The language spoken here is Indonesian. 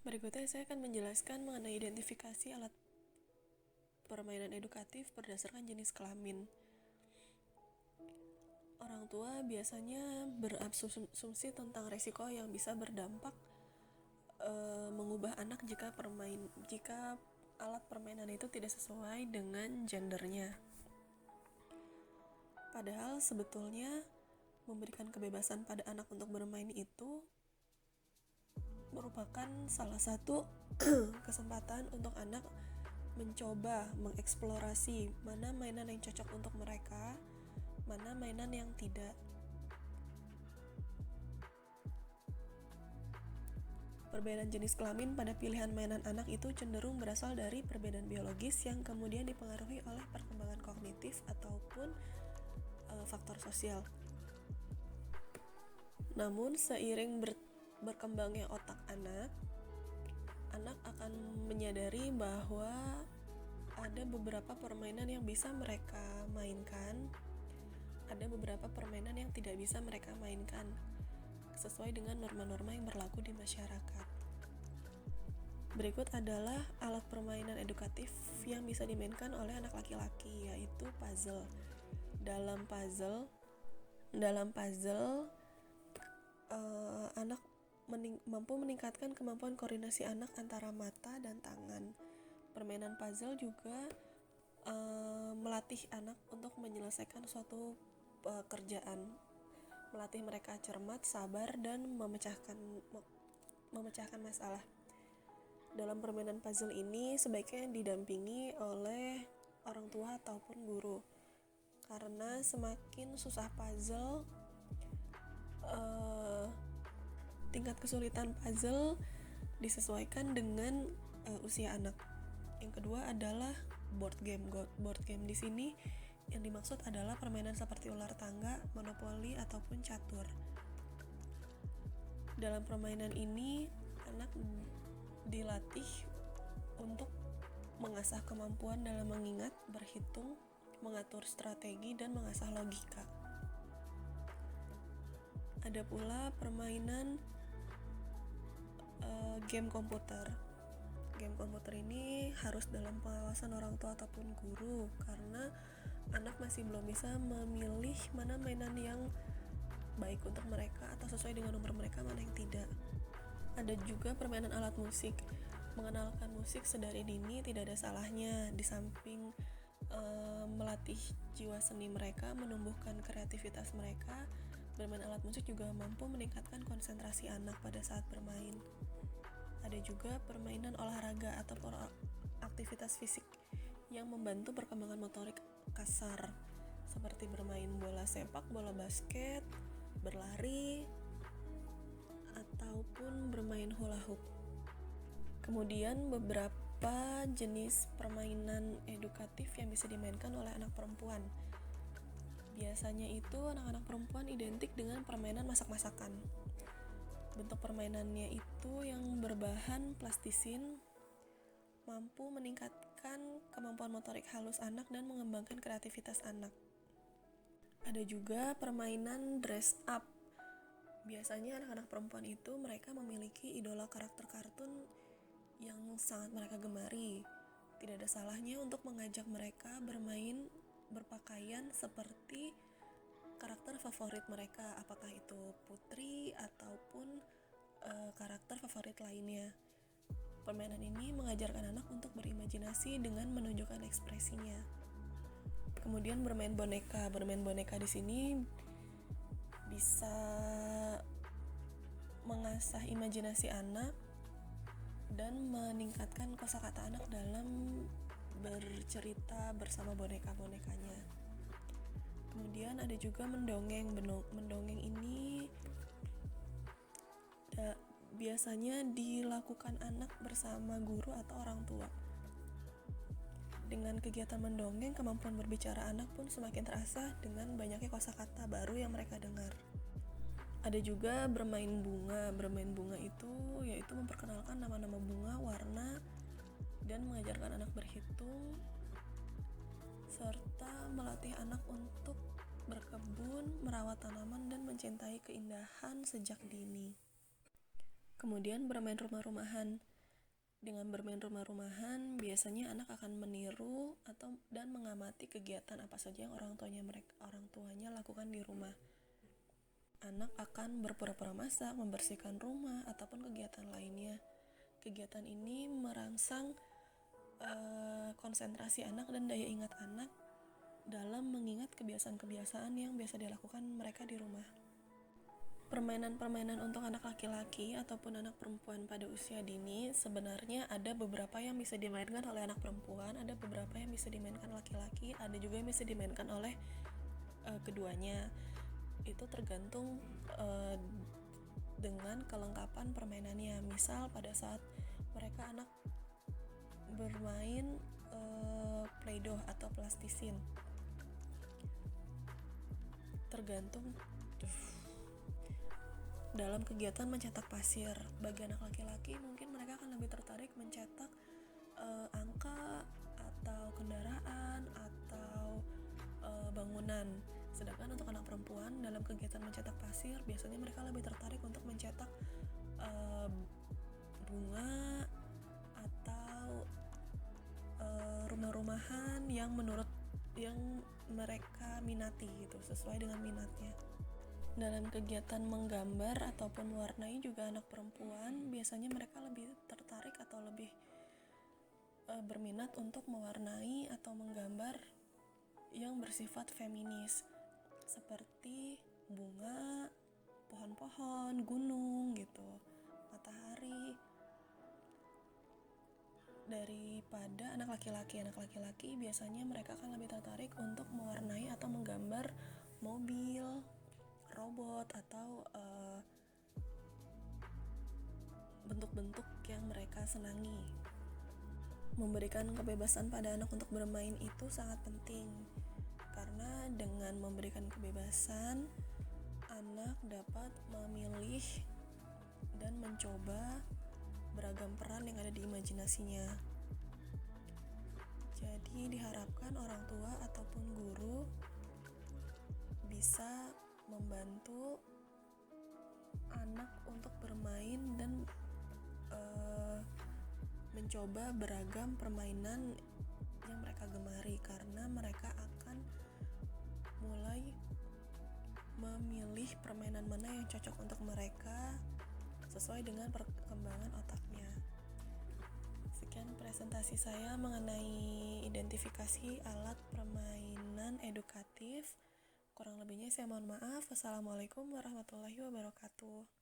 Berikutnya saya akan menjelaskan mengenai identifikasi alat permainan edukatif berdasarkan jenis kelamin. Orang tua biasanya berasumsi tentang resiko yang bisa berdampak mengubah anak jika alat permainan itu tidak sesuai dengan gendernya. Padahal sebetulnya memberikan kebebasan pada anak untuk bermain itu merupakan salah satu kesempatan untuk anak mencoba mengeksplorasi mana mainan yang cocok untuk mereka, mana mainan yang tidak. Perbedaan jenis kelamin pada pilihan mainan anak itu cenderung berasal dari perbedaan biologis yang kemudian dipengaruhi oleh perkembangan kognitif ataupun faktor sosial. Namun seiring berkembangnya otak anak akan menyadari bahwa ada beberapa permainan yang bisa mereka mainkan, ada beberapa permainan yang tidak bisa mereka mainkan sesuai dengan norma-norma yang berlaku di masyarakat. Berikut adalah alat permainan edukatif yang bisa dimainkan oleh anak laki-laki, yaitu puzzle. Dalam puzzle, anak mampu meningkatkan kemampuan koordinasi anak antara mata dan tangan. Permainan puzzle juga melatih anak untuk menyelesaikan suatu pekerjaan, melatih mereka cermat, sabar, dan memecahkan masalah. Dalam permainan puzzle ini sebaiknya didampingi oleh orang tua ataupun guru, karena semakin susah puzzle, tingkat kesulitan puzzle disesuaikan dengan usia anak. Yang kedua adalah board game. Board game di sini yang dimaksud adalah permainan seperti ular tangga, monopoli, ataupun catur. Dalam permainan ini, anak dilatih untuk mengasah kemampuan dalam mengingat, berhitung, mengatur strategi, dan mengasah logika. Ada pula permainan game komputer. Game komputer ini harus dalam pengawasan orang tua ataupun guru, karena anak masih belum bisa memilih mana mainan yang baik untuk mereka atau sesuai dengan umur mereka, mana yang tidak. Ada juga permainan alat musik. Mengenalkan musik sedari dini tidak ada salahnya, di samping melatih jiwa seni mereka, menumbuhkan kreativitas mereka. Bermain alat musik juga mampu meningkatkan konsentrasi anak pada saat bermain. Ada juga permainan olahraga atau aktivitas fisik yang membantu perkembangan motorik kasar, seperti bermain bola sepak, bola basket, berlari, ataupun bermain hula hoop. Kemudian beberapa jenis permainan edukatif yang bisa dimainkan oleh anak perempuan. Biasanya itu anak-anak perempuan identik dengan permainan masak-masakan. Bentuk permainannya itu yang berbahan plastisin, mampu meningkatkan kemampuan motorik halus anak dan mengembangkan kreativitas anak. Ada juga permainan dress up. Biasanya anak-anak perempuan itu mereka memiliki idola karakter kartun yang sangat mereka gemari. Tidak ada salahnya untuk mengajak mereka bermain berpakaian seperti karakter favorit mereka, apakah itu putri ataupun karakter favorit lainnya. Permainan ini mengajarkan anak untuk berimajinasi dengan menunjukkan ekspresinya. Kemudian bermain boneka. Bermain boneka di sini bisa mengasah imajinasi anak dan meningkatkan kosakata anak dalam bercerita bersama boneka-bonekanya. Kemudian ada juga mendongeng. Mendongeng ini biasanya dilakukan anak bersama guru atau orang tua. Dengan kegiatan mendongeng, kemampuan berbicara anak pun semakin terasah dengan banyaknya kosakata baru yang mereka dengar. Ada juga bermain bunga. Bermain bunga itu yaitu memperkenalkan nama-nama bunga, warna, dan mengajarkan anak berhitung, serta melatih anak untuk berkebun, merawat tanaman, dan mencintai keindahan sejak dini. Kemudian bermain rumah-rumahan. Dengan bermain rumah-rumahan, biasanya anak akan meniru dan mengamati kegiatan apa saja yang orang tuanya lakukan di rumah. Anak akan berpura-pura masak, membersihkan rumah, ataupun kegiatan lainnya. Kegiatan ini merangsang konsentrasi anak dan daya ingat anak dalam mengingat kebiasaan-kebiasaan yang biasa dilakukan mereka di rumah. Permainan-permainan untuk anak laki-laki ataupun anak perempuan pada usia dini sebenarnya ada beberapa yang bisa dimainkan oleh anak perempuan, ada beberapa yang bisa dimainkan laki-laki, ada juga yang bisa dimainkan oleh keduanya. Itu tergantung dengan kelengkapan permainannya. Misal pada saat mereka anak bermain play-doh atau plastisin, tergantung dalam kegiatan mencetak pasir. Bagi anak laki-laki mungkin mereka akan lebih tertarik mencetak angka atau kendaraan atau bangunan. Sedangkan untuk anak perempuan dalam kegiatan mencetak pasir biasanya mereka lebih tertarik untuk mencetak bunga atau rumah-rumahan yang mereka minati gitu, sesuai dengan minatnya. Dalam kegiatan menggambar ataupun mewarnai juga anak perempuan biasanya mereka lebih tertarik atau lebih berminat untuk mewarnai atau menggambar yang bersifat feminis, seperti bunga, pohon-pohon, gunung gitu, matahari. Daripada anak laki-laki biasanya mereka akan lebih tertarik untuk mewarnai atau menggambar mobil, robot, atau bentuk-bentuk yang mereka senangi. Memberikan kebebasan pada anak untuk bermain itu sangat penting, karena dengan memberikan kebebasan, anak dapat memilih dan mencoba beragam peran yang ada di imajinasinya. Jadi diharapkan orang tua ataupun guru bisa membantu anak untuk bermain dan mencoba beragam permainan yang mereka gemari, karena mereka akan mulai memilih permainan mana yang cocok untuk mereka sesuai dengan perkembangan otaknya. Sekian presentasi saya mengenai identifikasi alat permainan edukatif. Kurang lebihnya saya mohon maaf. Wassalamualaikum warahmatullahi wabarakatuh.